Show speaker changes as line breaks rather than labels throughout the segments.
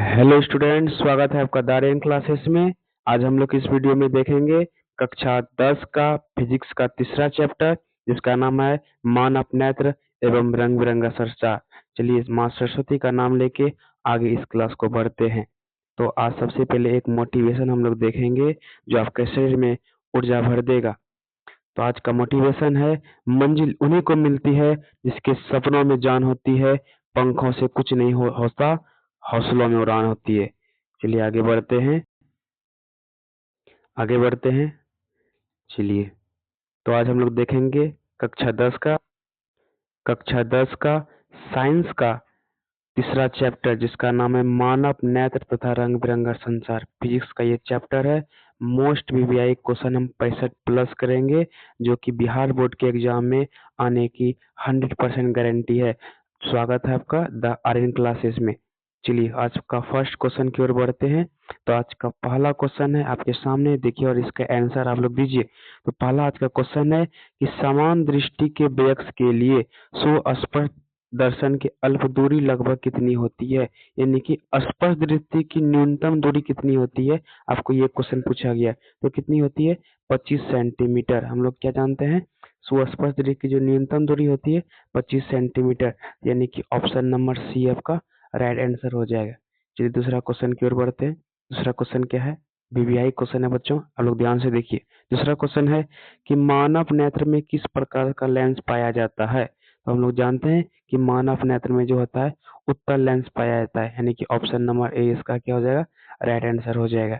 Hello student, स्वागत है आपका दारियन क्लासेस में। आज हम लोग इस वीडियो में देखेंगे कक्षा 10 का फिजिक्स का तीसरा चैप्टर, जिसका नाम है मानव नेत्र एवं रंग बिरंगा संचार। चलिए माँ सरस्वती का नाम लेके आगे इस क्लास को बढ़ते हैं। तो आज सबसे पहले एक मोटिवेशन हम लोग देखेंगे जो आपके शरीर में ऊर्जा भर देगा। तो आज का मोटिवेशन है, मंजिल उन्हीं को मिलती है जिसके सपनों में जान होती है, पंखों से कुछ नहीं होता, हौसलों में उड़ान होती है। चलिए आगे बढ़ते हैं, आगे बढ़ते हैं। चलिए, तो आज हम लोग देखेंगे कक्षा 10 का साइंस का तीसरा चैप्टर, जिसका नाम है मानव नेत्र तथा रंग बिरंगा संसार। फिजिक्स का ये चैप्टर है। मोस्ट वीवीआई क्वेश्चन हम 65 प्लस करेंगे, जो कि बिहार बोर्ड के एग्जाम में आने की 100% गारंटी है। स्वागत है आपका द आर्यन क्लासेस में। चलिए आज का फर्स्ट क्वेश्चन की ओर बढ़ते हैं। तो आज का पहला क्वेश्चन है आपके सामने, देखिए और इसका आंसर आप लोग दीजिए। तो पहला आज का क्वेश्चन है कि समान दृष्टि के व्यक्ति के लिए सुस्पष्ट दर्शन की अल्प दूरी लगभग कितनी होती है, यानी कि स्पष्ट दृष्टि की न्यूनतम दूरी कितनी होती है। आपको ये क्वेश्चन पूछा गया है। तो कितनी होती है? 25 सेंटीमीटर। हम लोग क्या जानते हैं, सुस्पष्ट दृष्टि की जो न्यूनतम दूरी होती है 25 सेंटीमीटर, यानी कि ऑप्शन नंबर सी आपका राइट आंसर हो जाएगा। चलिए दूसरा क्वेश्चन की ओर बढ़ते हैं। दूसरा क्वेश्चन क्या है? वीवीआई क्वेश्चन है बच्चों, आप लोग ध्यान से देखिए। दूसरा क्वेश्चन है कि मानव नेत्र में किस प्रकार का लेंस पाया जाता है। तो हम लोग जानते हैं कि मानव नेत्र में जो होता है उत्तल लेंस पाया जाता है, यानी कि ऑप्शन नंबर ए इसका क्या हो जाएगा? राइट आंसर हो जाएगा।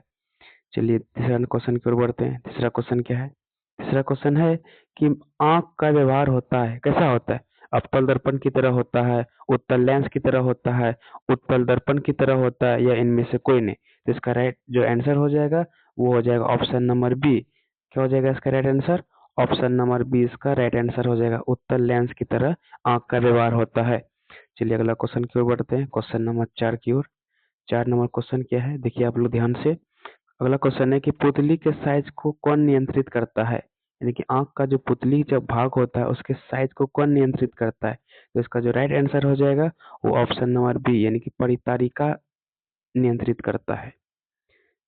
चलिए तीसरा क्वेश्चन की ओर बढ़ते हैं। तीसरा क्वेश्चन क्या है? तीसरा क्वेश्चन है कि आंख का व्यवहार होता है, कैसा होता है? अवतल दर्पण की तरह होता है, उत्तल लेंस की तरह होता है, उत्तल दर्पण की तरह होता है, या इनमें से कोई नहीं। तो इसका राइट जो आंसर हो जाएगा वो हो जाएगा ऑप्शन नंबर बी। क्या हो जाएगा इसका right answer? Option number B इसका राइट आंसर हो जाएगा। उत्तल लेंस की तरह आंख का व्यवहार होता है। चलिए अगला क्वेश्चन की ओर बढ़ते हैं, क्वेश्चन नंबर 4 की ओर। 4 नंबर क्वेश्चन क्या है, देखिए आप लोग ध्यान से। अगला क्वेश्चन है कि पुतली के साइज को कौन नियंत्रित करता है, यानी कि आंख का जो पुतली जब भाग होता है उसके साइज को कौन नियंत्रित करता है। तो इसका जो राइट आंसर हो जाएगा वो ऑप्शन नंबर बी, यानी कि परितारिका नियंत्रित करता है।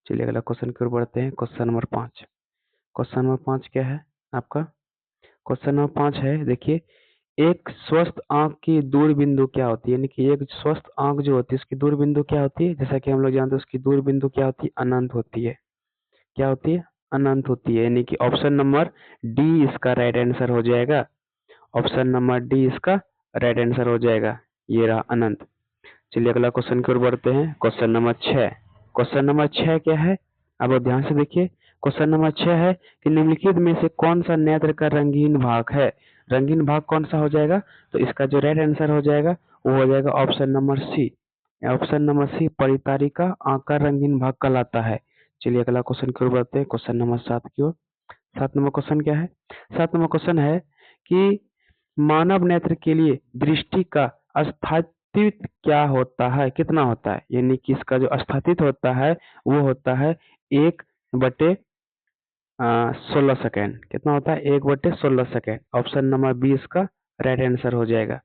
चलिए अगला क्वेश्चन की ओर बढ़ते हैं, क्वेश्चन नंबर 5। क्वेश्चन नंबर 5 क्या है आपका? क्वेश्चन नंबर 5 है, देखिए एक स्वस्थ आंख की दूर बिंदु क्या होती है, यानी कि एक स्वस्थ आंख जो होती है उसकी दूर बिंदु क्या होती है। जैसा कि हम लोग जानते हैं उसकी दूर बिंदु क्या होती है? अनंत होती है। क्या होती है? अनंत होती है, यानी कि ऑप्शन नंबर डी इसका राइट आंसर हो जाएगा। ऑप्शन नंबर डी इसका राइट आंसर हो जाएगा, ये रहा अनंत। चलिए अगला क्वेश्चन की ओर बढ़ते हैं, क्वेश्चन नंबर 6। क्वेश्चन नंबर 6 क्या है, अब आप ध्यान से देखिए। क्वेश्चन नंबर 6 है कि निम्नलिखित में से कौन सा नेत्र का रंगीन भाग है। रंगीन भाग कौन सा हो जाएगा? तो इसका जो राइट आंसर हो जाएगा वो हो जाएगा option number C. Option number C परितारिका आंख का रंगीन भाग कहलाता है। चलिए अगला क्वेश्चन की ओर बढ़ते हैं, क्वेश्चन नंबर 7 की ओर। 7 नंबर क्वेश्चन क्या है? 7 नंबर क्वेश्चन है कि मानव नेत्र के लिए दृष्टि का स्थायित्व क्या होता है, कितना होता है, यानी कि इसका जो स्थायित्व होता है वो होता है 1/16 सेकेंड। कितना होता है? 1/16 सेकेंड। ऑप्शन नंबर बी इसका राइट आंसर हो जाएगा।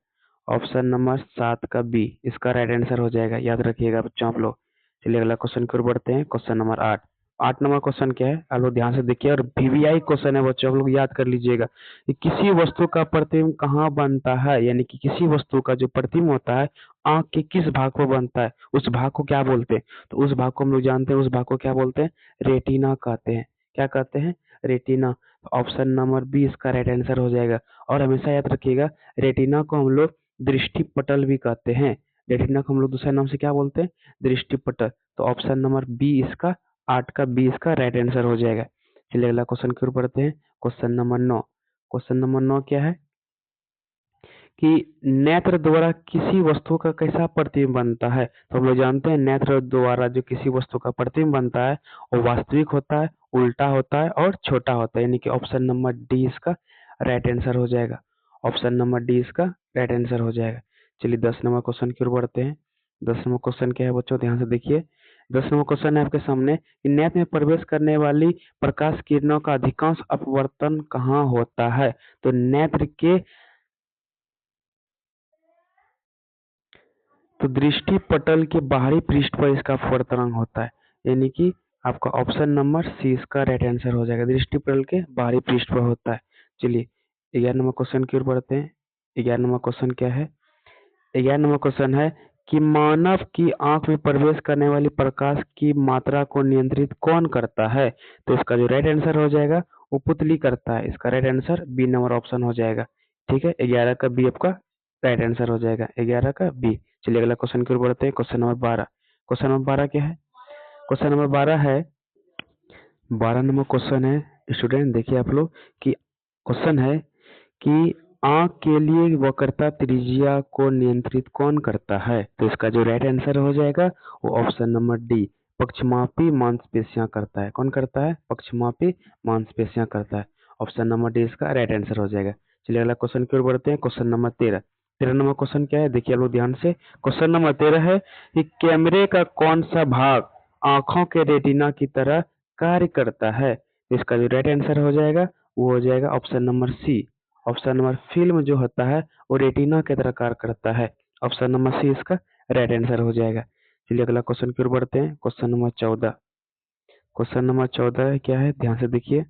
ऑप्शन नंबर 7 का बी इसका राइट आंसर हो जाएगा, याद रखिएगा बच्चों आप लोग। चलिए अगला क्वेश्चन की ओर बढ़ते हैं, क्वेश्चन नंबर 8। 8 नंबर क्वेश्चन क्या है, आप लोग ध्यान से देखिए और वीवीआई क्वेश्चन है बच्चों, आप लोग याद कर लीजिएगा कि किसी वस्तु का प्रतिबिंब कहाँ बनता है, यानी कि किसी वस्तु का जो प्रतिबिंब होता है आंख के किस भाग पर बनता है, उस भाग को क्या बोलते हैं। तो उस भाग को हम लोग जानते हैं, उस भाग को क्या बोलते हैं? रेटिना कहते हैं। क्या कहते हैं? रेटिना। ऑप्शन नंबर बी इसका राइट आंसर हो जाएगा। और हमेशा याद रखिएगा रेटिना को हम लोग दृष्टि पटल भी कहते हैं। रेटिना को हम लोग दूसरे नाम से क्या बोलते हैं? दृष्टि पटल। तो ऑप्शन नंबर बी इसका 8 का बी इसका राइट आंसर हो जाएगा। चलिए अगला क्वेश्चन की ओर बढ़ते हैं, क्वेश्चन नंबर 9। क्वेश्चन नंबर 9 क्या है कि नेत्र द्वारा किसी वस्तु का कैसा प्रतिबिंब बनता है। तो हम लोग जानते हैं नेत्र द्वारा जो किसी वस्तु का प्रतिबिंब बनता है वो वास्तविक होता है, उल्टा होता है और छोटा होता है, यानी कि ऑप्शन नंबर डी इसका राइट आंसर हो जाएगा। ऑप्शन नंबर डी इसका राइट आंसर हो जाएगा। चलिए 10 नंबर क्वेश्चन की ओर बढ़ते हैं। 10 नंबर क्वेश्चन क्या है बच्चों, ध्यान से देखिए। 10 नंबर क्वेश्चन है आपके सामने कि नेत्र में प्रवेश करने वाली प्रकाश किरणों का अधिकांश अपवर्तन कहाँ होता है। तो तो दृष्टि पटल के बाहरी पृष्ठ पर इसका अपवर्त रंग होता है, यानी कि आपका ऑप्शन नंबर सी इसका राइट आंसर हो जाएगा। दृष्टि पटल के बाहरी पृष्ठ पर होता है। चलिए 11 नंबर क्वेश्चन की ओर बढ़ते हैं। 11 नंबर क्वेश्चन क्या है? 11 नंबर क्वेश्चन है कि मानव की आंख में प्रवेश करने वाली प्रकाश की मात्रा को नियंत्रित कौन करता है? तो इसका जो राइट आंसर हो जाएगा वो पुतली करता है। इसका right answer B number option हो जाएगा। ठीक है, 11 का बी आपका राइट आंसर हो जाएगा, 11 का बी। चलिए अगला क्वेश्चन की ओर बढ़ते हैं। Question number 12। क्वेश्चन नंबर 12 क्या है? क्वेश्चन नंबर 12 है, 12 नंबर क्वेश्चन है स्टूडेंट, देखिए आप लोग कि क्वेश्चन है कि आंख के लिए वक्रता त्रिज्या को नियंत्रित कौन करता है? तो इसका जो राइट आंसर हो जाएगा वो ऑप्शन नंबर डी, पक्षमापी मांसपेशियां करता है। कौन करता है? पक्षमापी मांसपेशियां करता है। ऑप्शन नंबर डी इसका राइट आंसर हो जाएगा। चलिए अगला क्वेश्चन की ओर बढ़ते हैं। Question number 13। 13 नंबर क्वेश्चन क्या है? देखिए आप लोग ध्यान से। क्वेश्चन नंबर 13 है कि कैमरे का कौन सा भाग आंखों के रेटिना की तरह कार्य करता है? तो इसका जो राइट आंसर हो जाएगा वो हो जाएगा option number C. Option number film जो होता है वो रेटिना के तरह कार्य करता है। ऑप्शन नंबर सी इसका राइट आंसर हो जाएगा। चलिए अगला क्वेश्चन की ओर बढ़ते हैं। Question number 14। क्वेश्चन नंबर 14 क्या है? ध्यान से देखिए।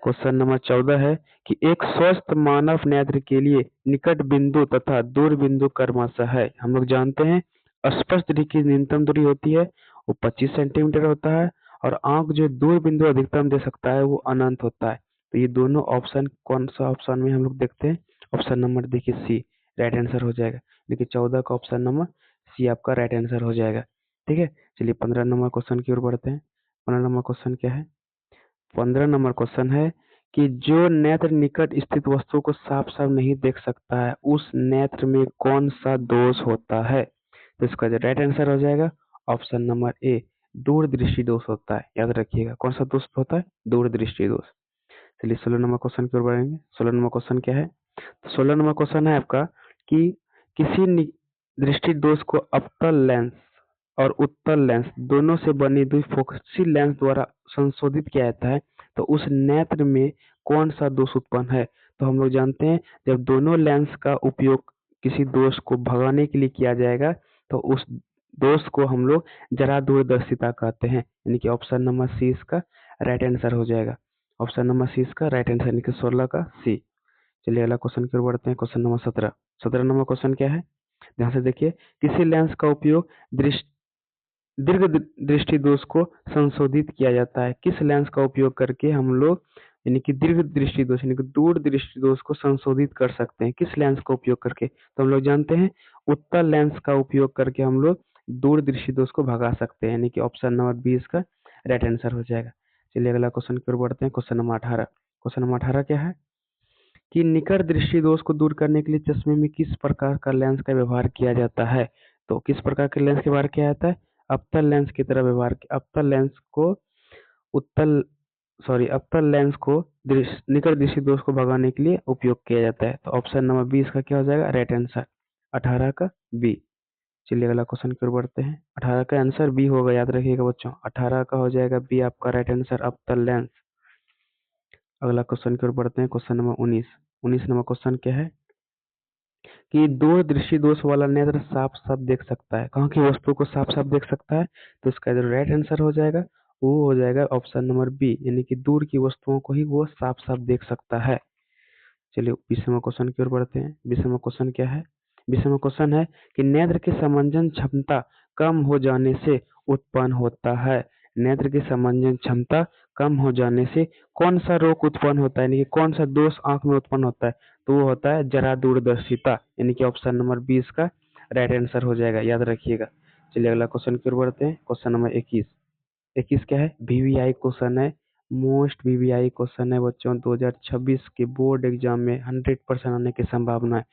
क्वेश्चन नंबर 14 है कि एक स्वस्थ मानव नेत्र के लिए निकट बिंदु तथा दूर बिंदु क्रमशः है। हम लोग जानते हैं स्पर्श दूरी की न्यूनतम दूरी होती है वो 25 सेंटीमीटर होता है, और आंख जो दूर बिंदु अधिकतम दे सकता है वो अनंत होता है। तो ये दोनों ऑप्शन कौन सा ऑप्शन में हम लोग देखते हैं? ऑप्शन नंबर देखिए सी राइट आंसर हो जाएगा। देखिए 14 का ऑप्शन नंबर सी आपका राइट आंसर हो जाएगा। ठीक है, चलिए 15 नंबर क्वेश्चन की ओर बढ़ते हैं। 15 नंबर क्वेश्चन क्या है? 15 नंबर क्वेश्चन है कि जो नेत्र निकट स्थित वस्तु को साफ साफ नहीं देख सकता है उस नेत्र में कौन सा दोष होता है? तो इसका जो राइट आंसर हो जाएगा ऑप्शन नंबर ए, दूरदृष्टि दोष होता है। याद रखिएगा कौन सा दोष होता है? दूरदृष्टि दोष। चलिए 16 नंबर क्वेश्चन की ओर बढ़ेंगे। 16 नंबर क्वेश्चन क्या है? तो 16 नंबर क्वेश्चन है आपका कि किसी दृष्टि दोष को अवतल लेंस और उत्तल लेंस दोनों से बनी द्विफोकसी लेंस द्वारा संशोधित किया जाता है, तो उस नेत्र में कौन सा दोष उत्पन्न है? तो हम लोग जानते हैं जब दोनों लेंस का उपयोग किसी दोष को भगाने के लिए किया जाएगा तो उस दोष को हम लोग जरा दूरदर्शिता कहते हैं, यानी कि ऑप्शन नंबर सी इसका राइट आंसर हो जाएगा। ऑप्शन नंबर सी इसका राइट आंसर यानी कि 16 का सी। चलिए अगला क्वेश्चन की ओर बढ़ते हैं। Question number 17। 17 नंबर क्वेश्चन क्या है? ध्यान से देखिए। किसी लेंस का उपयोग दीर्घ दृष्टि दोष को संशोधित किया जाता है? किस लेंस का उपयोग करके हम लोग यानी कि दीर्घ दृष्टि दोष यानी कि दूर दृष्टि दोष को संशोधित कर सकते हैं? किस लेंस का उपयोग करके? तो हम लोग जानते हैं उत्तल लेंस का उपयोग करके हम लोग दूर दृष्टि दोष को भगा सकते हैं, यानी कि ऑप्शन नंबर बी इसका राइट आंसर हो जाएगा। चलिए अगला क्वेश्चन की ओर बढ़ते हैं। Question number 18। क्वेश्चन नंबर 18 क्या है कि निकट दृष्टि दोष को दूर करने के लिए चश्मे में किस प्रकार का लेंस का व्यवहार किया जाता है? तो किस प्रकार के लेंस का व्यवहार किया जाता है? अवतल लेंस की तरह व्यवहार, अवतल लेंस को उत्तल अवतल लेंस को निकट दृष्टि दोष को भगाने के लिए उपयोग किया जाता है। तो ऑप्शन नंबर बी इसका क्या हो जाएगा? राइट आंसर 18 का बी। चलिए अगला क्वेश्चन की ओर बढ़ते हैं। 18 का आंसर बी होगा, याद रखिएगा बच्चों, 18 का हो जाएगा बी आपका राइट आंसर, अवतल लेंस। अगला क्वेश्चन की ओर बढ़ते हैं। Question number 19। 19 नंबर क्वेश्चन क्या है कि दूर दृष्टि दोष वाला नेत्र साफ साफ देख सकता है? कहाँ की वस्तु को साफ साफ देख सकता है? तो इसका जो राइट आंसर हो जाएगा वो हो जाएगा ऑप्शन नंबर बी, यानी कि दूर की वस्तुओं को ही वो साफ साफ देख सकता है। चलिए 20वां क्वेश्चन की ओर बढ़ते हैं। 20वां क्वेश्चन क्या है? 20वां क्वेश्चन है कि नेत्र की समंजन क्षमता कम हो जाने से उत्पन्न होता है। नेत्र की समंजन क्षमता कम हो जाने से कौन सा रोग उत्पन्न होता है, यानी कि कौन सा दोष आंख में उत्पन्न होता है? तो वो होता है जरा दूरदर्शिता, यानी कि ऑप्शन नंबर 20 का राइट आंसर हो जाएगा, याद रखिएगा। चलिए अगला क्वेश्चन की ओर बढ़ते हैं। Question number 21। 21 क्या है? वीवीआई क्वेश्चन है, मोस्ट वीवीआई क्वेश्चन है बच्चों। 2026 के बोर्ड एग्जाम में 100% आने की संभावना है।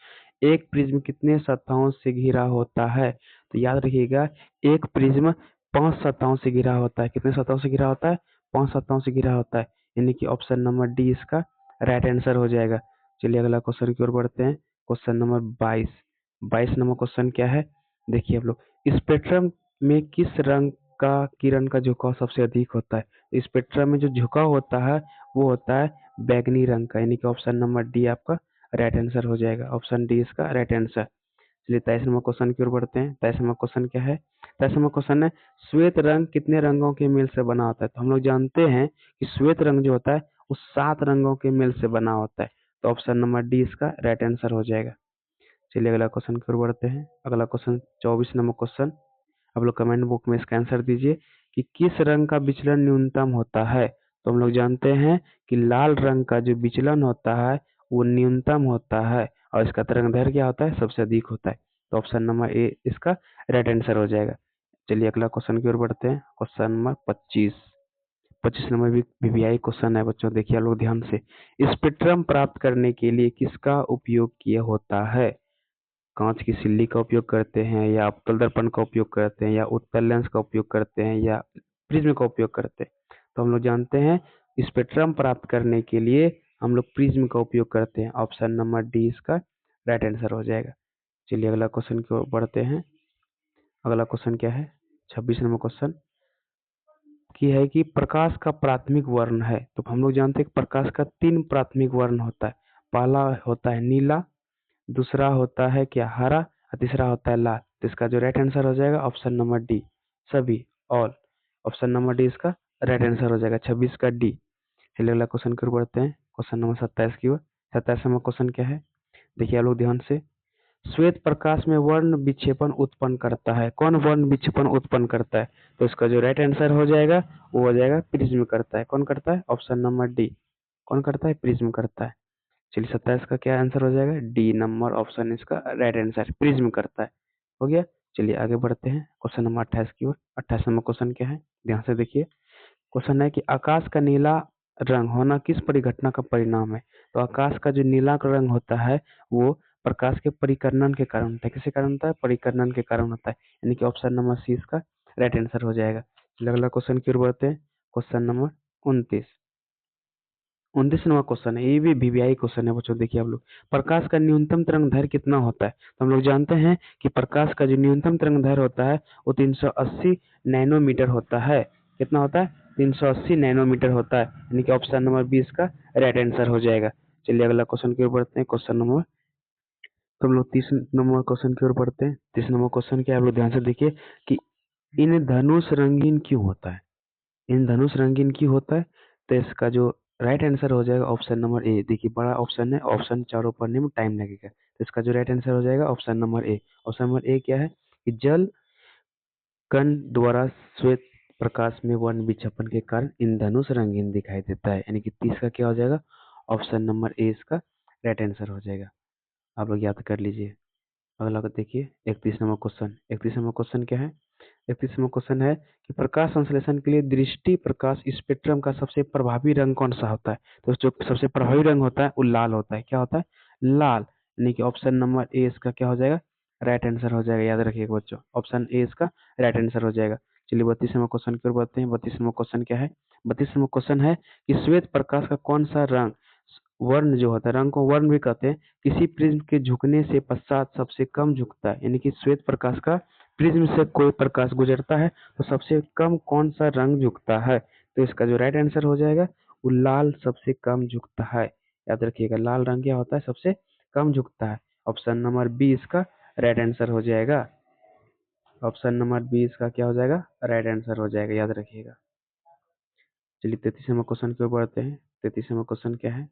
एक प्रिज्म कितने सतहों से घिरा होता है? तो याद रखिएगा एक प्रिज्म 5 सतहों से घिरा होता है। कितने सतहों से घिरा होता है? 5 सतहों से घिरा होता है, यानी कि ऑप्शन नंबर डी इसका राइट आंसर हो जाएगा। चलिए अगला क्वेश्चन की ओर बढ़ते हैं। Question number 22। 22 नंबर क्वेश्चन क्या है? देखिए आप लोग, स्पेक्ट्रम में किस रंग का किरण का झुकाव सबसे अधिक होता है? स्पेक्ट्रम में जो झुकाव होता है वो होता है बैगनी रंग का, यानी कि ऑप्शन नंबर डी आपका राइट आंसर हो जाएगा। ऑप्शन डी इसका राइट आंसर। चलिए 23 नंबर क्वेश्चन की ओर बढ़ते हैं। 23 नंबर क्वेश्चन क्या है? 23 नंबर क्वेश्चन है, श्वेत रंग कितने रंगों के मेल से बना होता है? तो हम लोग जानते हैं कि श्वेत रंग जो होता है वो 7 रंगों के मेल से बना होता है। तो ऑप्शन नंबर डी इसका राइट आंसर हो जाएगा। चलिए अगला क्वेश्चन की ओर बढ़ते हैं। अगला क्वेश्चन 24 नंबर क्वेश्चन, आप लोग कमेंट बुक में इसका आंसर दीजिए कि किस रंग का विचलन न्यूनतम होता है? तो हम लोग जानते हैं कि लाल रंग का जो विचलन होता है वो न्यूनतम होता है और इसका तरंग दैर्घ्य क्या होता है? सबसे अधिक होता है। तो ऑप्शन नंबर ए इसका राइट आंसर हो जाएगा। चलिए अगला क्वेश्चन की ओर बढ़ते हैं। क्वेश्चन नंबर 25, 25 नंबर भी वीवीआई क्वेश्चन है बच्चों, देखिए आप लोग ध्यान से। स्पेक्ट्रम प्राप्त करने के लिए किसका उपयोग किया होता है? कांच की सिल्ली का उपयोग करते हैं या अवतल दर्पण का उपयोग करते हैं या उत्तल लेंस का उपयोग करते हैं या प्रिज्म का उपयोग करते हैं? तो हम लोग जानते हैं स्पेक्ट्रम प्राप्त करने के लिए हम लोग प्रिज्म का उपयोग करते हैं। ऑप्शन नंबर डी इसका राइट आंसर हो जाएगा। चलिए अगला क्वेश्चन की ओर बढ़ते हैं। अगला क्वेश्चन क्या है? 26 नंबर क्वेश्चन की है कि प्रकाश का प्राथमिक वर्ण है। तो हम लोग जानते हैं कि प्रकाश का 3 प्राथमिक वर्ण होता है। पहला होता है नीला, दूसरा होता है क्या? हरा, और तीसरा होता है लाल। तो इसका जो राइट आंसर हो जाएगा ऑप्शन नंबर डी, सभी, ऑल। ऑप्शन नंबर डी इसका राइट आंसर हो जाएगा, 26 का डी। चलिए अगला क्वेश्चन की ओर बढ़ते हैं। क्वेश्चन नंबर 27 की ओर। 27 नंबर क्वेश्चन क्या है? देखिए आप लोग ध्यान से। श्वेत प्रकाश में वर्ण विक्षेपण उत्पन्न करता है। कौन वर्ण विक्षेपण उत्पन्न करता है? तो इसका जो राइट आंसर हो जाएगा वो हो जाएगा प्रिज्म करता है। कौन करता है? Option number D. कौन करता है? प्रिज्म करता है। चलिए 27 का क्या आंसर हो जाएगा? डी नंबर ऑप्शन इसका राइट आंसर, प्रिज्म करता है। हो गया। चलिए आगे बढ़ते हैं क्वेश्चन नंबर 28 की ओर। 28 नंबर क्वेश्चन क्या है? ध्यान से देखिए। क्वेश्चन है कि आकाश का नीला रंग होना किस परिघटना का परिणाम है? तो आकाश का जो नीला रंग होता है वो प्रकाश के परिकर्णन के कारण होता है। किसके कारण होता है? परिकर्णन के कारण होता है। यानी कि ऑप्शन नंबर सी इसका राइट आंसर हो जाएगा। चलिए अगला क्वेश्चन की ओर बढ़ते हैं। क्वेश्चन नंबर 29, 29 नंबर क्वेश्चन है। ये भी वीवीआई क्वेश्चन है बच्चों, देखिए आप लोग। प्रकाश का न्यूनतम तरंग दैर्घ्य कितना होता है? तो हम लोग जानते हैं कि प्रकाश का जो न्यूनतम तरंग दैर्घ्य होता है वो 380 नैनोमीटर होता है। कितना होता है? 380 नैनोमीटर होता है। यानी कि ऑप्शन नंबर बी इसका राइट आंसर हो जाएगा। चलिए अगला क्वेश्चन की ओर बढ़ते हैं। क्वेश्चन नंबर, तो हम लोग 30 नंबर क्वेश्चन की ओर बढ़ते हैं। 30 नंबर क्वेश्चन क्या है? आप लोग ध्यान से देखिए कि इन धनुष रंगीन क्यों होता है? इन धनुष रंगीन क्यों होता है? तो इसका जो राइट आंसर हो जाएगा ऑप्शन नंबर ए। देखिए बड़ा ऑप्शन है, ऑप्शन चारों पढ़ने में टाइम लगेगा। तो इसका जो राइट आंसर हो जाएगा option number A. Option number A क्या है? कि जल कण द्वारा श्वेत प्रकाश में वर्ण विक्षेपण के कारण इंद्रधनुष रंगीन दिखाई देता है। यानी कि 30 का क्या हो जाएगा? ऑप्शन नंबर ए इसका राइट आंसर हो जाएगा। आप लोग याद कर लीजिए। अगला को देखिए 31 नंबर क्वेश्चन। 31 नंबर क्वेश्चन क्या है? 31वां क्वेश्चन है कि प्रकाश संश्लेषण के लिए दृष्टि प्रकाश स्पेक्ट्रम का सबसे प्रभावी रंग कौन सा होता है? तो जो सबसे प्रभावी रंग होता है वो लाल होता है। क्या होता है? लाल। यानी कि ऑप्शन नंबर ए इसका क्या हो जाएगा? राइट आंसर हो जाएगा। याद रखिएगा बच्चों, ऑप्शन ए इसका राइट आंसर हो जाएगा। चलिए 32वां क्वेश्चन की ओर बढ़ते हैं। 32वां क्वेश्चन क्या है? 32वां क्वेश्चन है कि श्वेत प्रकाश का कौन सा रंग, वर्ण जो होता है, रंग को वर्ण भी कहते हैं, किसी प्रिज्म के झुकने से पश्चात सबसे कम झुकता है। यानी कि श्वेत प्रकाश का प्रिज्म से कोई प्रकाश गुजरता है तो सबसे कम कौन सा रंग झुकता है? तो इसका जो राइट आंसर हो जाएगा वो लाल सबसे कम झुकता है। याद रखिएगा लाल रंग क्या होता है? सबसे कम झुकता है। ऑप्शन नंबर बी इसका राइट आंसर हो जाएगा। ऑप्शन नंबर बी इसका क्या हो जाएगा? राइट आंसर हो जाएगा। याद रखिएगा। चलिए 33वां क्वेश्चन की ओर बढ़ते हैं। 33वां क्वेश्चन क्या है?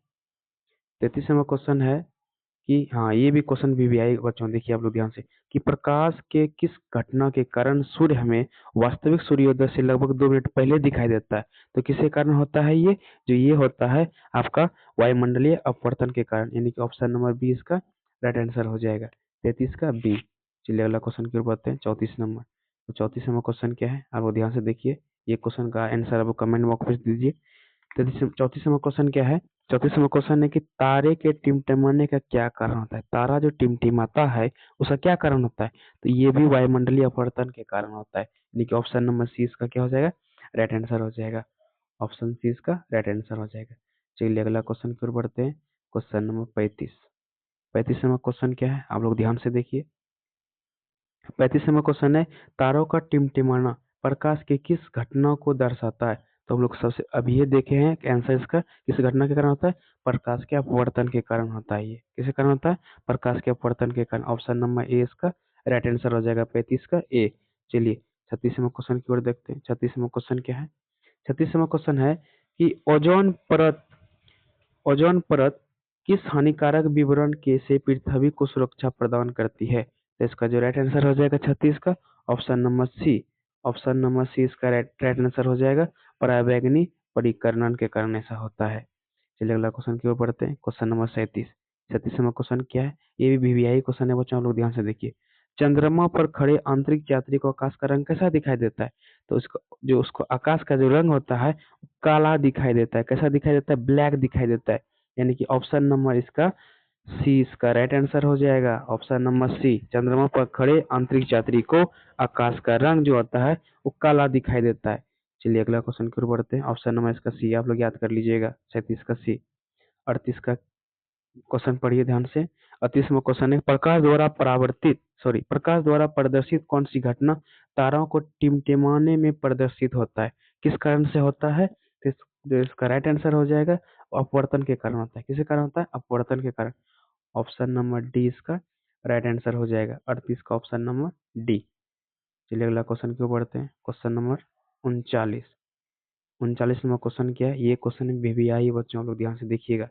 33वां क्वेश्चन है कि हाँ, ये भी क्वेश्चन वीवीआई बच्चों, देखिए आप लोग ध्यान से कि प्रकाश के किस घटना के कारण सूर्य हमें वास्तविक सूर्योदय से लगभग 2 मिनट पहले दिखाई देता है? तो किसके कारण होता है ये? जो ये होता है आपका वायुमंडलीय अपवर्तन के कारण। यानी कि ऑप्शन नंबर बी इसका राइट आंसर हो जाएगा। 33 का बी। चलिए अगला क्वेश्चन की ओर बढ़ते हैं। 34 नंबर। तो 34वां क्वेश्चन क्या है? आप लोग ध्यान से देखिए। ये क्वेश्चन का आंसर आप कमेंट बॉक्स में दीजिए। 34वां क्वेश्चन क्या है? 34वां क्वेश्चन है कि तारे के टिमटिमाने का क्या कारण होता है? तारा जो टिमटिमाता है उसका क्या कारण होता है? तो ये भी वायुमंडलीय अपवर्तन के कारण होता है। यानी कि ऑप्शन नंबर सी इसका क्या हो जाएगा? राइट आंसर हो जाएगा। ऑप्शन सी इसका राइट आंसर हो जाएगा। चलिए अगला क्वेश्चन की ओर बढ़ते हैं। Question number 35। 35वां क्वेश्चन क्या है? आप लोग ध्यान से देखिए। 35वां क्वेश्चन है तारों का टिमटिमाना प्रकाश के किस घटना को दर्शाता है? तो हम लोग सबसे अभी ये देखे हैं कि आंसर इसका किस घटना के कारण होता है, प्रकाश के अपवर्तन के कारण होता है। ये किसके कारण होता है, प्रकाश के अपवर्तन के कारण। ऑप्शन नंबर ए इसका राइट आंसर हो जाएगा 35 का ए। चलिए 36वां क्वेश्चन की ओर देखते हैं। 36वां क्वेश्चन क्या है, 36वां क्वेश्चन है कि ओजोन परत किस हानिकारक विवरण के से पृथ्वी को सुरक्षा प्रदान करती है। तो इसका जो राइट आंसर हो जाएगा 36 का option number C. Option number C इसका राइट आंसर हो जाएगा, पराबैंगनी परिकर्णन के कारण ऐसा होता है। चलिए अगला क्वेश्चन की ओर बढ़ते हैं। Question number 37। 37वां क्वेश्चन क्या है, ये भी वीवीआई क्वेश्चन है बच्चों, आप लोग ध्यान से देखिए। चंद्रमा पर खड़े आंतरिक यात्री को आकाश का रंग कैसा दिखाई देता है। तो उसको आकाश का जो रंग होता है काला दिखाई देता है। कैसा दिखाई देता है, ब्लैक दिखाई देता है। यानी कि ऑप्शन नंबर इसका सी इसका राइट आंसर हो जाएगा। ऑप्शन नंबर सी, चंद्रमा पर खड़े आंतरिक यात्री को आकाश का रंग जो होता है वो काला दिखाई देता है। चलिए अगला क्वेश्चन की ओर बढ़ते हैं। ऑप्शन नंबर इसका सी, आप लोग याद कर लीजिएगा। 37 का सी। 38 का क्वेश्चन पढ़िए ध्यान से। 38वां क्वेश्चन है, प्रकाश द्वारा प्रदर्शित कौन सी घटना तारों को टिमटिमाने में प्रदर्शित होता है, किस कारण से होता है। तो जो इसका राइट आंसर हो जाएगा अपवर्तन के कारण होता है। किसके कारण होता है, अपवर्तन के कारण। ऑप्शन नंबर डी इसका राइट आंसर हो जाएगा। 38 का ऑप्शन नंबर डी। चलिए अगला क्वेश्चन की ओर बढ़ते हैं। Question number 39। 39वां क्वेश्चन क्या है, ये क्वेश्चन वीवीआई बच्चों, लोग ध्यान से देखिएगा।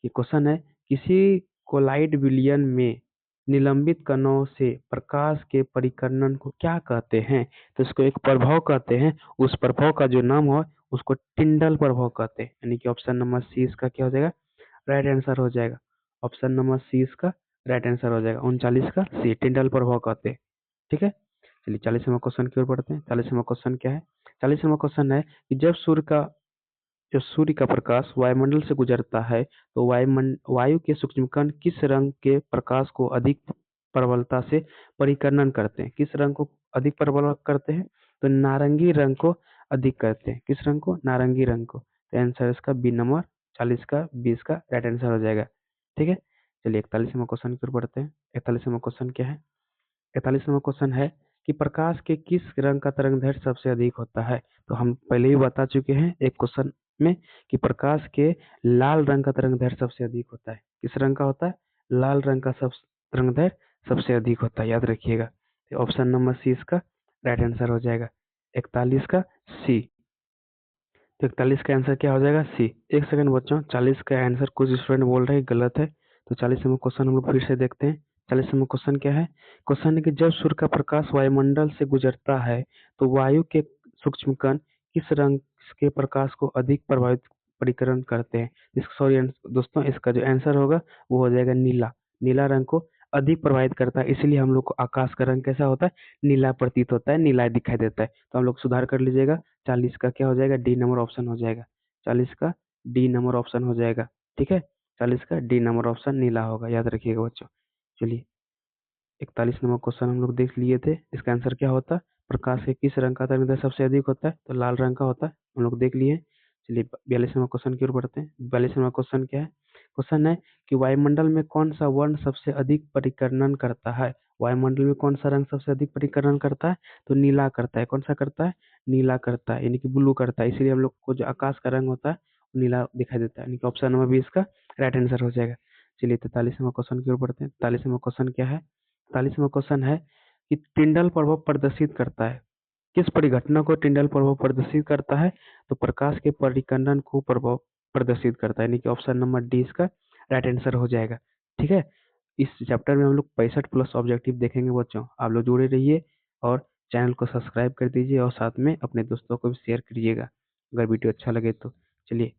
ये क्वेश्चन है, किसी कोलाइड विलयन में निलंबित कणों से प्रकाश के परिकर्णन को क्या कहते हैं। तो इसको एक प्रभाव कहते हैं। उस प्रभाव का जो नाम हो उसको टिंडल प्रभाव कहते हैं। यानी कि ऑप्शन नंबर सी इसका क्या हो जाएगा, राइट आंसर हो जाएगा। ऑप्शन नंबर सी इसका राइट आंसर हो जाएगा। 39 का सी, टिंडल प्रभाव कहते हैं। ठीक है। चलिए 40वां क्वेश्चन की ओर बढ़ते हैं। 40वां क्वेश्चन क्या है, 40वां क्वेश्चन है कि जब सूर्य का प्रकाश वायुमंडल से गुजरता है तो वायु के सूक्ष्मकण किस रंग के प्रकाश को अधिक प्रबलता से परिकर्णन करते हैं। किस रंग को अधिक प्रबल करते हैं, तो नारंगी रंग को अधिक करते हैं। किस रंग को, नारंगी रंग को। तो आंसर इसका बी नंबर 40 का 20 का राइट आंसर हो जाएगा। ठीक है। चलिए 41वां क्वेश्चन की ओर बढ़ते हैं। 41वां क्वेश्चन क्या है, 41वां क्वेश्चन है कि प्रकाश के किस रंग का तरंगदैर्घ्य सबसे अधिक होता है। तो हम पहले ही बता चुके हैं एक क्वेश्चन में कि प्रकाश के लाल रंग का तरंगदैर्घ्य सबसे अधिक होता है। किस रंग का होता है, लाल रंग का सब तरंगदैर्घ्य सबसे अधिक होता है, याद रखिएगा। तो ऑप्शन नंबर सी इसका राइट आंसर हो जाएगा। 41 का सी। तो 41 का आंसर क्या हो जाएगा, सी। एक सेकंड बच्चों, 40 का आंसर कुछ स्टूडेंट बोल रहे हैं गलत है। तो 40वां क्वेश्चन हम लोग फिर से देखते हैं। 40वां क्वेश्चन क्या है, क्वेश्चन है कि जब सूर्य का प्रकाश वायुमंडल से गुजरता है तो वायु के सूक्ष्मकण किस रंग के प्रकाश को अधिक प्रभावित परिकरण करते हैं। सॉरी दोस्तों, इसका जो आंसर होगा वो हो जाएगा नीला। नीला रंग को अधिक प्रभावित करता है, इसलिए हम लोग को आकाश का रंग कैसा होता है, नीला प्रतीत होता है, नीला दिखाई देता है। तो हम लोग सुधार कर लीजिएगा। 40 का क्या हो जाएगा, डी नंबर ऑप्शन हो जाएगा। 40 का डी नंबर ऑप्शन हो जाएगा। ठीक है। 40 का डी नंबर ऑप्शन नीला होगा, याद रखिएगा बच्चों। चलिए 41 नंबर क्वेश्चन हम लोग देख लिए थे। इसका आंसर क्या होता है, प्रकाश के किस रंग का तरंगदैर्घ्य सबसे अधिक होता है, तो लाल रंग का होता है, हम लोग देख लिए। चलिए 42वां क्वेश्चन की ओर बढ़ते हैं। 42वां क्वेश्चन क्या है, क्वेश्चन है कि वायुमंडल में कौन सा वर्ण सबसे अधिक परिकर्णन करता है। वायुमंडल में कौन सा रंग सबसे अधिक परिकर्णन करता है, तो नीला करता है। कौन सा करता है, नीला करता है, यानी कि ब्लू करता है। इसीलिए हम लोग को जो आकाश का रंग होता है वो नीला दिखाई देता है, यानी कि ऑप्शन नंबर 20 का राइट आंसर हो जाएगा। चलिए 43वां क्वेश्चन की ओर बढ़ते हैं। 43वां क्वेश्चन क्या है, 43वां क्वेश्चन है कि टिंडल प्रभाव प्रदर्शित करता है, किस परिघटना को टिंडल प्रभाव प्रदर्शित करता है, तो प्रकाश के परिकर्णन को प्रभाव प्रदर्शित करता है, यानी कि ऑप्शन नंबर डी इसका राइट आंसर हो जाएगा। ठीक है। इस चैप्टर में हम लोग 65 प्लस ऑब्जेक्टिव देखेंगे बच्चों, आप लोग जुड़े रहिए और चैनल को सब्सक्राइब कर दीजिए और साथ में अपने दोस्तों को भी शेयर करिएगा अगर वीडियो अच्छा लगे तो। चलिए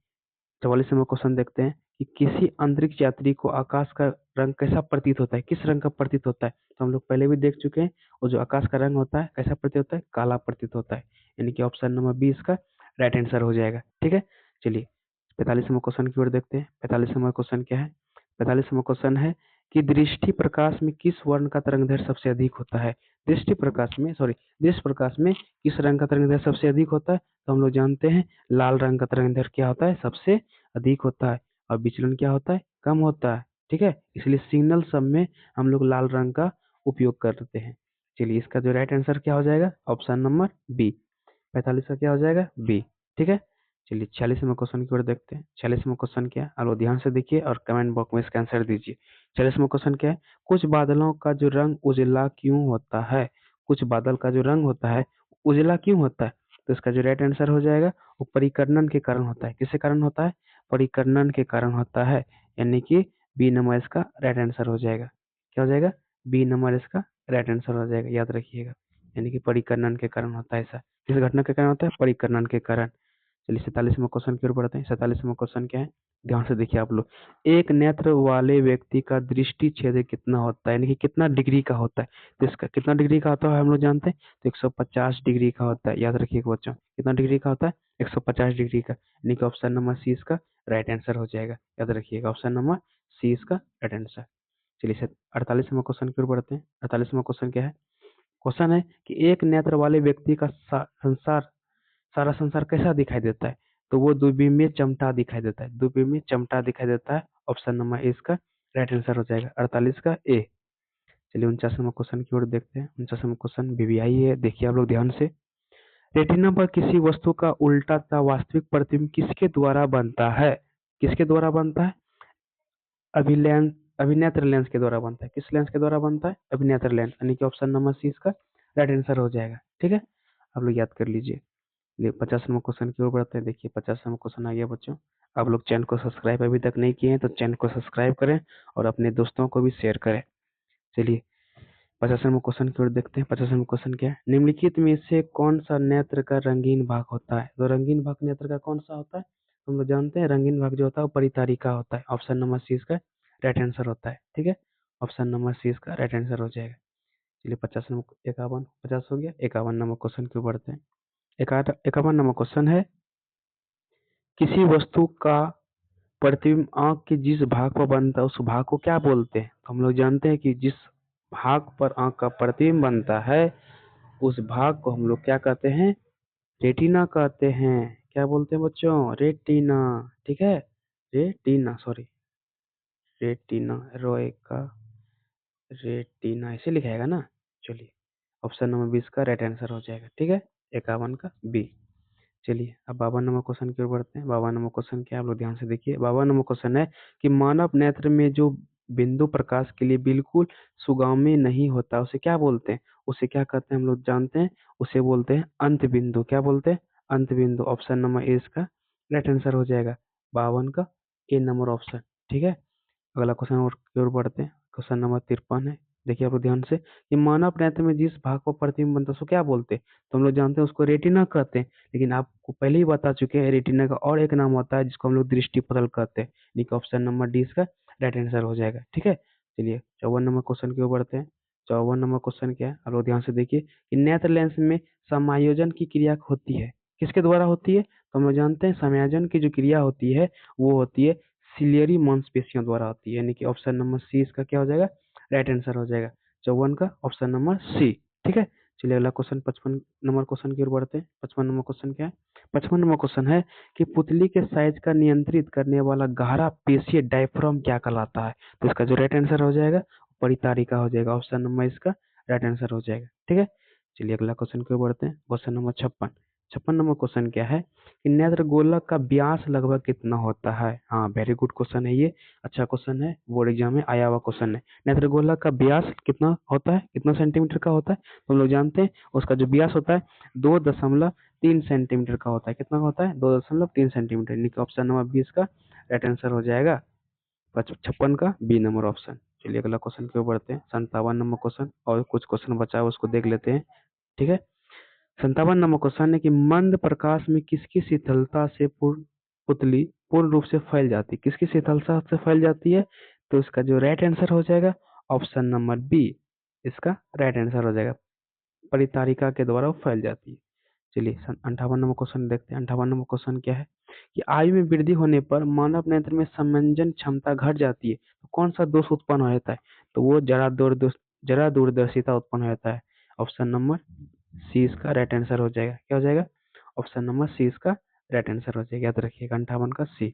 44वां क्वेश्चन देखते हैं कि किसी अंतरिक्ष यात्री को आकाश का रंग कैसा प्रतीत होता है, किस रंग का प्रतीत होता है। तो हम लोग पहले भी देख चुके हैं, और जो आकाश का रंग होता है कैसा प्रतीत होता है, काला प्रतीत होता है, यानी कि ऑप्शन नंबर 20 का राइट आंसर हो जाएगा। ठीक है। चलिए 45वां क्वेश्चन की ओर देखते हैं। 45वां क्वेश्चन क्या है, 45वां क्वेश्चन है कि दृष्टि प्रकाश में किस वर्ण का तरंगदैर्घ्य सबसे अधिक होता है। दृश्य प्रकाश में किस रंग का तरंगदैर्घ्य सबसे अधिक होता है, तो हम लोग जानते हैं लाल रंग का तरंगदैर्घ्य क्या होता है, सबसे अधिक होता है, और विचलन क्या होता है, कम होता है। ठीक है। इसलिए सिग्नल सब में हम लोग लाल रंग का उपयोग करते हैं। चलिए इसका जो राइट आंसर क्या हो जाएगा, ऑप्शन नंबर बी। 45 का क्या हो जाएगा, बी। ठीक है। चलिए 46वें क्वेश्चन की ओर देखते हैं। 46वां क्वेश्चन क्या है, आप लोग ध्यान से देखिए और कमेंट बॉक्स में इसका आंसर दीजिए। 46वां क्वेश्चन क्या है, कुछ बादलों का जो रंग उजला क्यों होता है? कुछ बादल का जो रंग होता है उजला क्यों होता है? तो इसका जो राइट आंसर हो जाएगा वो परिकर्णन के कारण होता है। किसके कारण होता है? परिकर्णन के कारण होता है, यानी कि बी नंबर इसका राइट आंसर हो जाएगा। क्या हो जाएगा? बी नंबर इसका राइट आंसर हो जाएगा, याद रखिएगा। यानी कि परिकर्णन के कारण होता है ऐसा। किस घटना के कारण होता है? परिकर्णन के कारण। चलिए 47वें क्वेश्चन की ओर बढ़ते हैं। 47वां क्वेश्चन क्या है, ध्यान से देखिए आप लोग। एक नेत्र वाले व्यक्ति का दृष्टि क्षेत्र कितना होता है, यानी कि कितना डिग्री का होता है? तो इसका कितना डिग्री का होता है हम लोग जानते हैं, तो 150 डिग्री का होता है। याद रखिएगा बच्चों, कितना डिग्री का होता है? 150 डिग्री का, यानी कि ऑप्शन नंबर सी इसका राइट आंसर हो जाएगा। याद रखिएगा ऑप्शन नंबर सी इसका राइट आंसर। चलिए 48वें क्वेश्चन की ओर बढ़ते हैं। 48वां क्वेश्चन क्या है? क्वेश्चन है कि एक नेत्र वाले व्यक्ति का सारा संसार कैसा दिखाई देता है? तो वो दूरबीन में चमटा दिखाई देता है। दूरबीन में चमटा दिखाई देता है। ऑप्शन नंबर ए इसका राइट आंसर हो जाएगा, 48 का ए। चलिए 49वां क्वेश्चन की ओर देखते हैं। 49वां क्वेश्चन बीबीआई है, देखिए आप लोग ध्यान से। रेटिना पर किसी वस्तु का उल्टा तथा वास्तविक प्रतिबिंब किसके द्वारा बनता है? किसके द्वारा बनता है? अभिलेंस अभिनेत्र लेंस के द्वारा बनता है। किस लेंस के द्वारा बनता है? अभिनेत्र लेंस, यानी कि ऑप्शन नंबर सी इसका राइट आंसर हो जाएगा। ठीक है, आप लोग याद कर लीजिए। 50वां क्वेश्चन की ओर बढ़ते हैं। देखिए 50वां क्वेश्चन आ गया बच्चों। आप लोग चैनल को सब्सक्राइब अभी तक नहीं किए हैं तो चैनल को सब्सक्राइब करें और अपने दोस्तों को भी शेयर करें। चलिए 50वां क्वेश्चन की ओर देखते हैं। 50वां क्वेश्चन क्या है, निम्नलिखित में से कौन सा नेत्र का रंगीन भाग होता है? तो रंगीन भाग नेत्र का कौन सा होता है? हम लोग जानते हैं रंगीन भाग जो होता है वो परितारिका होता है। ऑप्शन नंबर सी इसका राइट आंसर होता है। ठीक है, ऑप्शन नंबर सी इसका राइट आंसर हो जाएगा। चलिए 50 हो गया। 51वां क्वेश्चन की ओर बढ़ते हैं। 51वां क्वेश्चन है, किसी वस्तु का प्रतिबिंब आंख के जिस भाग पर बनता है उस भाग को क्या बोलते हैं? तो हम लोग जानते हैं कि जिस भाग पर आंख का प्रतिबिंब बनता है उस भाग को हम लोग क्या कहते हैं? रेटिना कहते हैं। क्या बोलते हैं बच्चों? रेटिना। ठीक है, रेटिना, सॉरी, रेटिना, रोए का रेटिना ऐसे लिखाएगा ना। चलिए ऑप्शन नंबर 20 का राइट आंसर हो जाएगा। ठीक है, 51 का बी। चलिए अब 52वां क्वेश्चन की ओर बढ़ते हैं। 52वां क्वेश्चन क्या है, आप लोग ध्यान से देखिए। 52वां क्वेश्चन है कि मानव नेत्र में जो बिंदु प्रकाश के लिए बिल्कुल सुगामी नहीं होता उसे क्या बोलते हैं? उसे क्या कहते हैं हम लोग जानते हैं? उसे बोलते हैं अंत बिंदु। क्या बोलते हैं? अंत बिंदु। ऑप्शन नंबर ए इसका राइट आंसर हो जाएगा, 52 का ए नंबर ऑप्शन। ठीक है, अगला क्वेश्चन और की ओर बढ़ते हैं। क्वेश्चन नंबर 53 है, देखिए आप लोग ध्यान से कि मानव नेत्र में जिस भाग पर प्रतिबिंब बनता है उसको क्या बोलते हैं? तो हम लोग जानते हैं उसको रेटिना कहते हैं, लेकिन आपको पहले ही बता चुके हैं रेटिना का और एक नाम होता है जिसको हम लोग दृष्टि पटल कहते हैं, यानी कि ऑप्शन नंबर डी इसका राइट आंसर हो जाएगा। ठीक है, चलिए 54 नंबर क्वेश्चन की ओर बढ़ते हैं। 54 नंबर क्वेश्चन क्या है, आप लोग ध्यान से देखिए कि नेत्र लेंस में समायोजन की क्रिया होती है, किसके द्वारा होती है? तो हम लोग जानते हैं समायोजन की जो क्रिया होती है वो होती है सिलियरी मांसपेशियों द्वारा होती है, यानी कि ऑप्शन नंबर सी इसका क्या हो जाएगा? राइट आंसर हो जाएगा, 54 का ऑप्शन नंबर सी। ठीक है, चलिए अगला क्वेश्चन 55 नंबर क्वेश्चन की ओर बढ़ते हैं। 55 नंबर क्वेश्चन क्या है? 55 नंबर क्वेश्चन है कि पुतली के साइज का नियंत्रित करने वाला गहरा पेशीय डायफ्राम क्या कहलाता है? तो इसका जो राइट आंसर हो जाएगा परितारिका हो जाएगा, ऑप्शन नंबर इसका राइट आंसर हो जाएगा। ठीक है, चलिए अगला क्वेश्चन की ओर बढ़ते हैं। Question number 56। 56 नंबर क्वेश्चन क्या है कि नेत्रगोलक का व्यास लगभग कितना होता है? हाँ, वेरी गुड क्वेश्चन है ये, अच्छा क्वेश्चन है, बोर्ड एग्जाम में आया हुआ क्वेश्चन है। नेत्रगोलक का व्यास कितना होता है, कितना सेंटीमीटर का होता है? तो हम लोग जानते हैं उसका जो व्यास होता है 2.3 सेंटीमीटर का होता है। कितना का होता है? 2.3 सेंटीमीटर, यानी कि ऑप्शन नंबर 20 का राइट आंसर हो जाएगा 56 का बी नंबर ऑप्शन। चलिए अगला क्वेश्चन की ओर बढ़ते हैं। 57 नंबर क्वेश्चन, और कुछ क्वेश्चन बचा है उसको देख लेते हैं। ठीक है, 57 नंबर क्वेश्चन है कि मंद प्रकाश में किसकी शीतलता से पुतली पूर्ण रूप से फैल जाती है? किसकी शीतलता से फैल जाती है? तो इसका जो राइट आंसर हो जाएगा ऑप्शन नंबर बी इसका राइट आंसर हो जाएगा, परितारिका के द्वारा वो फैल जाती है। चलिए 58 नंबर क्वेश्चन देखते हैं। 58 नंबर क्वेश्चन क्या है कि आयु में वृद्धि होने पर मानव नेत्र में समंजन क्षमता घट जाती है, तो कौन सा दोष उत्पन्न हो जाता है? तो वो जरा दूरदर्शिता उत्पन्न हो जाता है। ऑप्शन नंबर सी इसका राइट आंसर हो जाएगा। क्या हो जाएगा? ऑप्शन नंबर सी इसका राइट आंसर हो जाएगा, याद रखिएगा 58 का सी।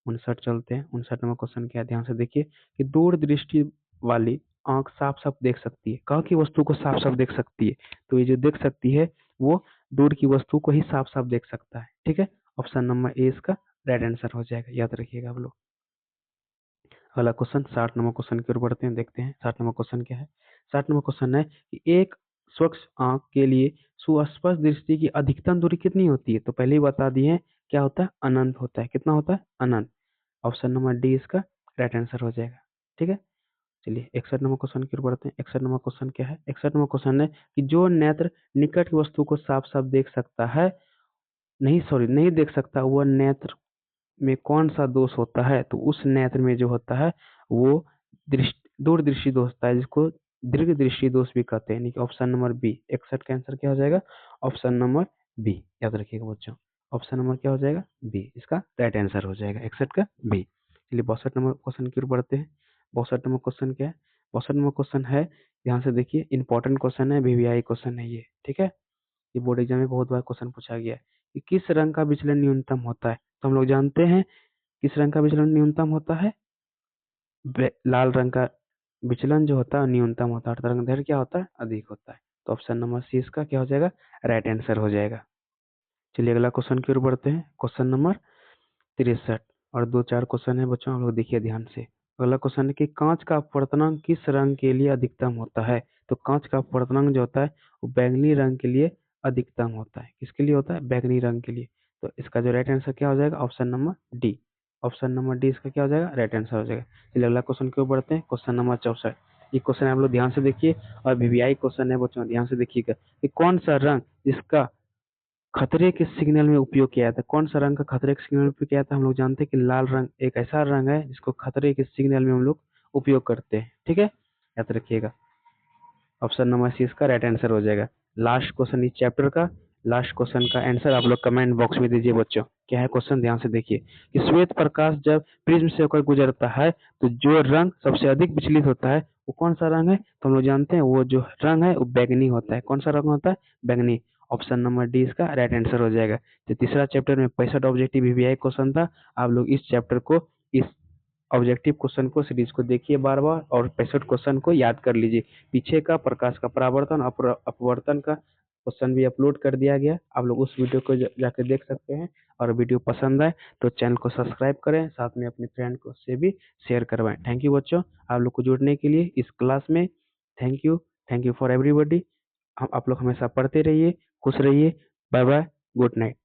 59 चलते हैं। 59 नंबर क्वेश्चन क्या है, ध्यान से देखिए कि दूरदृष्टि वाली आंख साफ साफ देख सकती है, कहाँ की वस्तु को साफ साफ देख सकती है? तो ये जो देख सकती है वो दूर की वस्तु को ही साफ साफ देख सकता है। ठीक है, ऑप्शन नंबर ए इसका राइट आंसर हो जाएगा, याद रखिएगा आप लोग। अगला क्वेश्चन 60 नंबर क्वेश्चन की ओर बढ़ते हैं, देखते हैं 60 नंबर क्वेश्चन क्या है। 60 नंबर क्वेश्चन है कि एक स्वच्छ आंख के लिए सुस्पष्ट दृष्टि की अधिकतम दूरी कितनी होती है? तो पहले ही बता दिए हैं, क्या होता है? अनंत होता है। कितना होता है? अनंत। ऑप्शन नंबर डी इसका राइट आंसर हो जाएगा। ठीक है, चलिए 61 नंबर क्वेश्चन की ओर बढ़ते हैं। 61 नंबर क्वेश्चन क्या है? 61 नंबर क्वेश्चन है कि जो नेत्र निकट की वस्तु को साफ साफ देख सकता है, नहीं देख सकता, वह नेत्र में कौन सा दोष होता है? तो उस नेत्र में जो होता है वो दूरदृष्टि दोष होता है, जिसको दीर्घ दृष्टि दोष भी कहते हैं। यानी कि ऑप्शन नंबर बी, 61 का आंसर क्या हो जाएगा? ऑप्शन नंबर बी, याद रखिएगा बच्चों। ऑप्शन नंबर क्या हो जाएगा? बी, इसका राइट आंसर हो जाएगा 61 का बी। चलिए 62 नंबर क्वेश्चन की ओर बढ़ते हैं। 62 नंबर क्वेश्चन क्या है? 62 नंबर क्वेश्चन है, ध्यान से देखिए, इंपॉर्टेंट क्वेश्चन है, वीवीआई क्वेश्चन है ये। ठीक है, ये बोर्ड एग्जाम में बहुत बार क्वेश्चन पूछा गया है कि किस रंग का विचलन न्यूनतम होता है? तो हम लोग जानते हैं किस रंग का विचलन न्यूनतम होता है? लाल रंग का विचलन जो होता है न्यूनतम होता है, और तरंग दैर्घ्य क्या होता है? अधिक होता है। तो ऑप्शन नंबर सी इसका क्या हो जाएगा? राइट आंसर हो जाएगा। चलिए अगला क्वेश्चन की ओर बढ़ते हैं, क्वेश्चन नंबर 63। और दो चार क्वेश्चन है बच्चों, हम लोग देखिए ध्यान से। अगला क्वेश्चन है कि कांच का अपवर्तनांक किस रंग के लिए अधिकतम होता है? तो कांच का अपवर्तनांक जो होता है वो बैंगनी रंग के लिए अधिकतम होता है। किसके लिए होता है? बैंगनी रंग के लिए। तो इसका जो राइट आंसर क्या हो जाएगा? Option number D. Option number D इसका क्या हो जाएगा? राइट आंसर हो जाएगा। चलिए अगला क्वेश्चन की ओर बढ़ते हैं, क्वेश्चन नंबर 64। ये क्वेश्चन आप लोग ध्यान से देखिए, और वीवीआई क्वेश्चन है बच्चों, ध्यान से देखिएगा कि कौन सा रंग इसका खतरे के सिग्नल में उपयोग किया जाता है? कौन सा रंग का खतरे के सिग्नल में उपयोग किया जाता है? हम लोग जानते हैं कि लाल रंग एक ऐसा रंग है जिसको खतरे के सिग्नल में हम लोग उपयोग करते हैं। ठीक है, याद रखिएगा। ऑप्शन नंबर सी इसका राइट आंसर हो जाएगा। लास्ट क्वेश्चन इस चैप्टर का, लास्ट क्वेश्चन का आंसर आप लोग कमेंट बॉक्स में दीजिए बच्चों। क्या है क्वेश्चन? ध्यान से देखिए कि श्वेत प्रकाश जब प्रिज्म से होकर गुजरता है तो जो रंग सबसे अधिक विचलित होता है वो कौन सा रंग है? तो हम लोग जानते हैं वो जो रंग है वो बैंगनी होता है। कौन सा रंग होता है? बैंगनी। ऑप्शन नंबर डी इसका राइट आंसर हो जाएगा। तो तीसरा चैप्टर में 65 ऑब्जेक्टिव वीवीआई क्वेश्चन था। आप लोग इस चैप्टर को, इस ऑब्जेक्टिव क्वेश्चन को, सीरीज को देखिए बार बार, और 65 क्वेश्चन को याद कर लीजिए। पीछे का प्रकाश का परावर्तन अपवर्तन का क्वेश्चन भी अपलोड कर दिया गया, आप लोग उस वीडियो को जाकर देख सकते हैं। और वीडियो पसंद आए तो चैनल को सब्सक्राइब करें, साथ में अपने फ्रेंड को से भी शेयर करवाएं। थैंक यू बच्चों, आप लोग को जुड़ने के लिए इस क्लास में। Thank you, thank you for everybody. आप लोग हमेशा पढ़ते रहिए, खुश रहिए। Bye bye, good night.